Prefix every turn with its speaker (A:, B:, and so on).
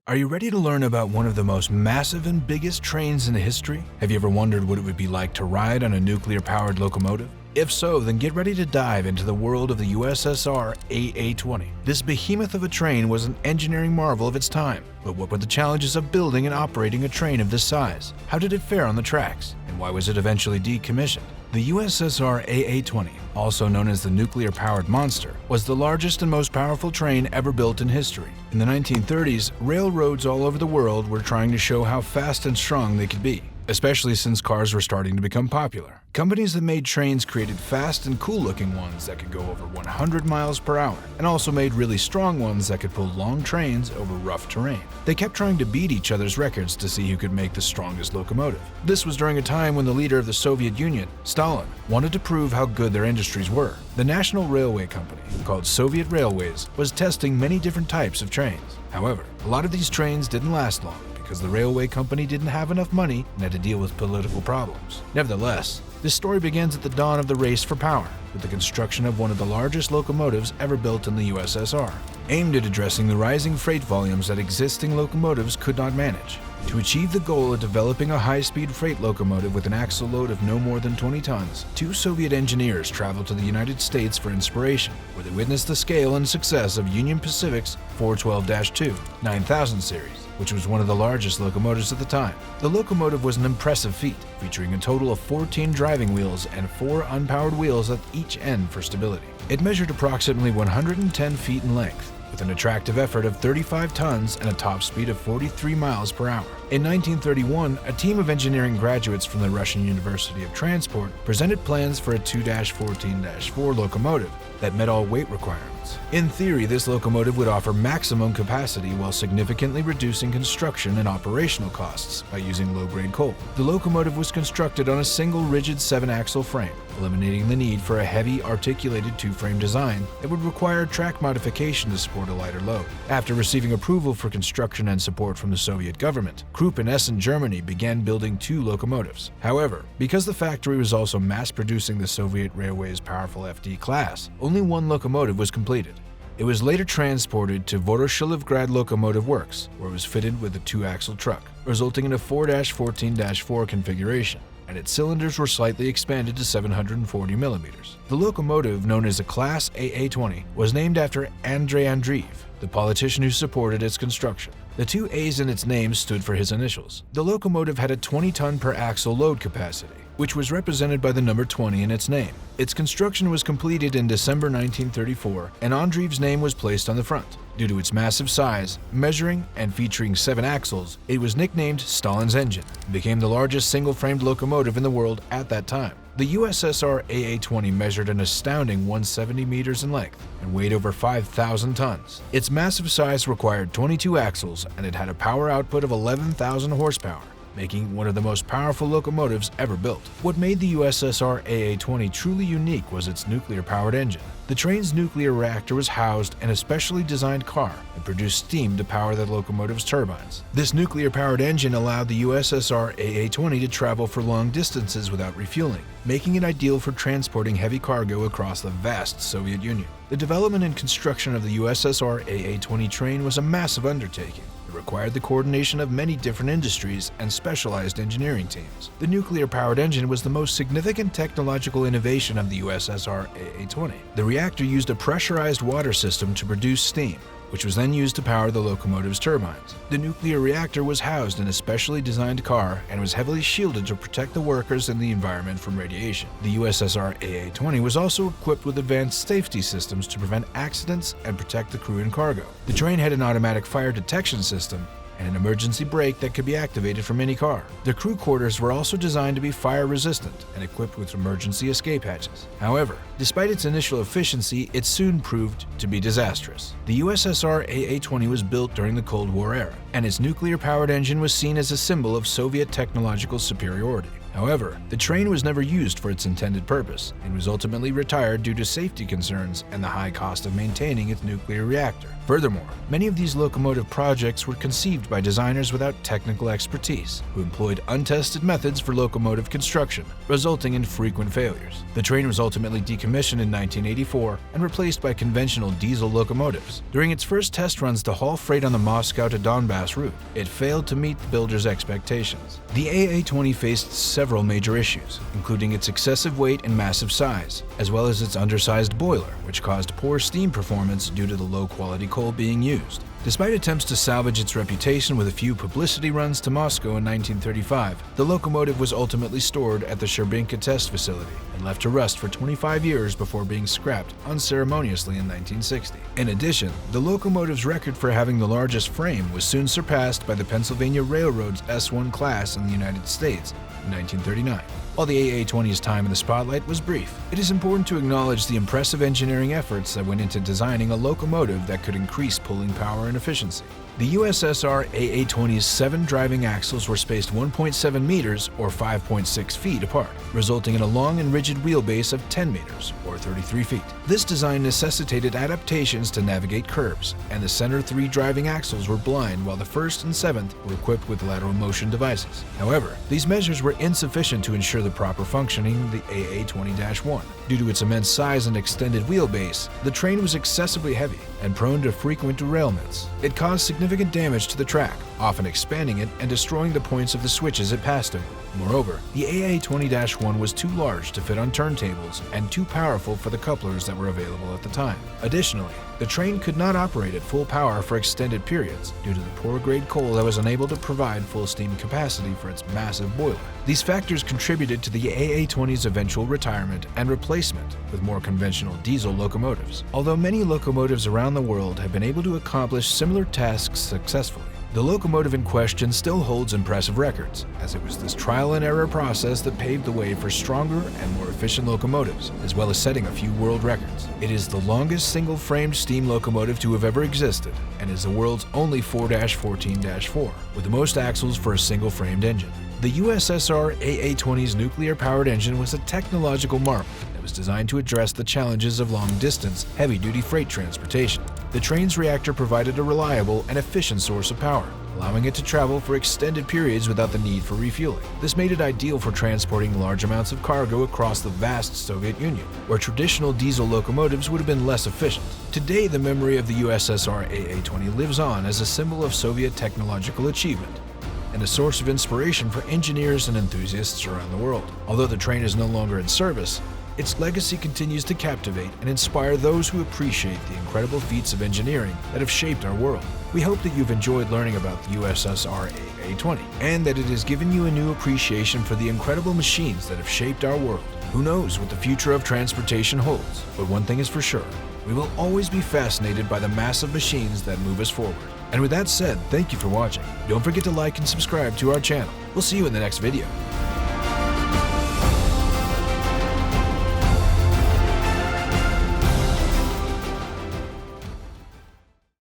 A: Are you ready to learn about one of the most massive and biggest trains in history? Have you ever wondered what it would be like to ride on a nuclear-powered locomotive? If so, then get ready to dive into the world of the USSR AA20. This behemoth of a train was an engineering marvel of its time. But what were the challenges of building and operating a train of this size? How did it fare on the tracks? And why was it eventually decommissioned? The USSR AA20, also known as the nuclear-powered monster, was the largest and most powerful train ever built in history. In the 1930s, railroads all over the world were trying to show how fast and strong they could be, especially since cars were starting to become popular. Companies that made trains created fast and cool-looking ones that could go over 100 miles per hour, and also made really strong ones that could pull long trains over rough terrain. They kept trying to beat each other's records to see who could make the strongest locomotive. This was during a time when the leader of the Soviet Union, Stalin, wanted to prove how good their industries were. The National Railway Company, called Soviet Railways, was testing many different types of trains. However, a lot of these trains didn't last long, because the railway company didn't have enough money and had to deal with political problems. Nevertheless, this story begins at the dawn of the race for power, with the construction of one of the largest locomotives ever built in the USSR, aimed at addressing the rising freight volumes that existing locomotives could not manage. To achieve the goal of developing a high-speed freight locomotive with an axle load of no more than 20 tons, two Soviet engineers traveled to the United States for inspiration, where they witnessed the scale and success of Union Pacific's 412-2 9000 series, which was one of the largest locomotives at the time. The locomotive was an impressive feat, featuring a total of 14 driving wheels and 4 unpowered wheels at each end for stability. It measured approximately 110 feet in length, with an attractive effort of 35 tons and a top speed of 43 miles per hour. In 1931, a team of engineering graduates from the Russian University of Transport presented plans for a 2-14-4 locomotive that met all weight requirements. In theory, this locomotive would offer maximum capacity while significantly reducing construction and operational costs by using low-grade coal. The locomotive was constructed on a single rigid 7-axle frame, eliminating the need for a heavy, articulated 2-frame design that would require track modification to support a lighter load. After receiving approval for construction and support from the Soviet government, Krupp in Essen, Germany began building 2 locomotives. However, because the factory was also mass-producing the Soviet Railways' powerful FD class, only 1 locomotive was completed. It was later transported to Voroshilivgrad Locomotive Works, where it was fitted with a 2-axle truck, resulting in a 4-14-4 configuration, and its cylinders were slightly expanded to 740 millimeters. The locomotive, known as a Class AA20, was named after Andrei Andreev, the politician who supported its construction. The 2 A's in its name stood for his initials. The locomotive had a 20-ton per axle load capacity, which was represented by the number 20 in its name. Its construction was completed in December 1934, and Andreev's name was placed on the front. Due to its massive size, measuring, and featuring 7 axles, it was nicknamed Stalin's engine and became the largest single-framed locomotive in the world at that time. The USSR AA20 measured an astounding 170 meters in length and weighed over 5,000 tons. Its massive size required 22 axles, and it had a power output of 11,000 horsepower, making one of the most powerful locomotives ever built. What made the USSR AA20 truly unique was its nuclear-powered engine. The train's nuclear reactor was housed in a specially designed car and produced steam to power the locomotive's turbines. This nuclear-powered engine allowed the USSR AA20 to travel for long distances without refueling, making it ideal for transporting heavy cargo across the vast Soviet Union. The development and construction of the USSR AA20 train was a massive undertaking. It required the coordination of many different industries and specialized engineering teams. The nuclear-powered engine was the most significant technological innovation of the USSR AA20. The reactor used a pressurized water system to produce steam, which was then used to power the locomotive's turbines. The nuclear reactor was housed in a specially designed car and was heavily shielded to protect the workers and the environment from radiation. The USSR AA20 was also equipped with advanced safety systems to prevent accidents and protect the crew and cargo. The train had an automatic fire detection system and an emergency brake that could be activated from any car. The crew quarters were also designed to be fire-resistant and equipped with emergency escape hatches. However, despite its initial efficiency, it soon proved to be disastrous. The USSR AA20 was built during the Cold War era, and its nuclear-powered engine was seen as a symbol of Soviet technological superiority. However, the train was never used for its intended purpose and was ultimately retired due to safety concerns and the high cost of maintaining its nuclear reactor. Furthermore, many of these locomotive projects were conceived by designers without technical expertise, who employed untested methods for locomotive construction, resulting in frequent failures. The train was ultimately decommissioned in 1984 and replaced by conventional diesel locomotives. During its first test runs to haul freight on the Moscow to Donbass route, it failed to meet the builders' expectations. The AA20 faced several major issues, including its excessive weight and massive size, as well as its undersized boiler, which caused poor steam performance due to the low-quality coal being used. Despite attempts to salvage its reputation with a few publicity runs to Moscow in 1935, the locomotive was ultimately stored at the Sherbinka test facility and left to rust for 25 years before being scrapped unceremoniously in 1960. In addition, the locomotive's record for having the largest frame was soon surpassed by the Pennsylvania Railroad's S1 class in the United States in 1939. While the AA20's time in the spotlight was brief, it is important to acknowledge the impressive engineering efforts that went into designing a locomotive that could increase pulling power and efficiency. The USSR AA20's 7 driving axles were spaced 1.7 meters or 5.6 feet apart, resulting in a long and rigid wheelbase of 10 meters or 33 feet. This design necessitated adaptations to navigate curves, and the center 3 driving axles were blind while the first and 7th were equipped with lateral motion devices. However, these measures were insufficient to ensure the proper functioning of the AA20-1. Due to its immense size and extended wheelbase, the train was excessively heavy and prone to frequent derailments. It caused significant damage to the track, often expanding it and destroying the points of the switches it passed over. Moreover, the AA20-1 was too large to fit on turntables and too powerful for the couplers that were available at the time. Additionally, the train could not operate at full power for extended periods due to the poor-grade coal that was unable to provide full steam capacity for its massive boiler. These factors contributed to the AA20's eventual retirement and replacement with more conventional diesel locomotives. Although many locomotives around the world have been able to accomplish similar tasks successfully, the locomotive in question still holds impressive records, as it was this trial and error process that paved the way for stronger and more efficient locomotives, as well as setting a few world records. It is the longest single-framed steam locomotive to have ever existed, and is the world's only 4-14-4, with the most axles for a single-framed engine. The USSR AA20's nuclear-powered engine was a technological marvel that was designed to address the challenges of long-distance, heavy-duty freight transportation. The train's reactor provided a reliable and efficient source of power, allowing it to travel for extended periods without the need for refueling. This made it ideal for transporting large amounts of cargo across the vast Soviet Union, where traditional diesel locomotives would have been less efficient. Today, the memory of the USSR AA20 lives on as a symbol of Soviet technological achievement and a source of inspiration for engineers and enthusiasts around the world. Although the train is no longer in service, its legacy continues to captivate and inspire those who appreciate the incredible feats of engineering that have shaped our world. We hope that you've enjoyed learning about the USSR AA20 and that it has given you a new appreciation for the incredible machines that have shaped our world. Who knows what the future of transportation holds, but one thing is for sure, we will always be fascinated by the massive machines that move us forward. And with that said, thank you for watching. Don't forget to like and subscribe to our channel. We'll see you in the next video.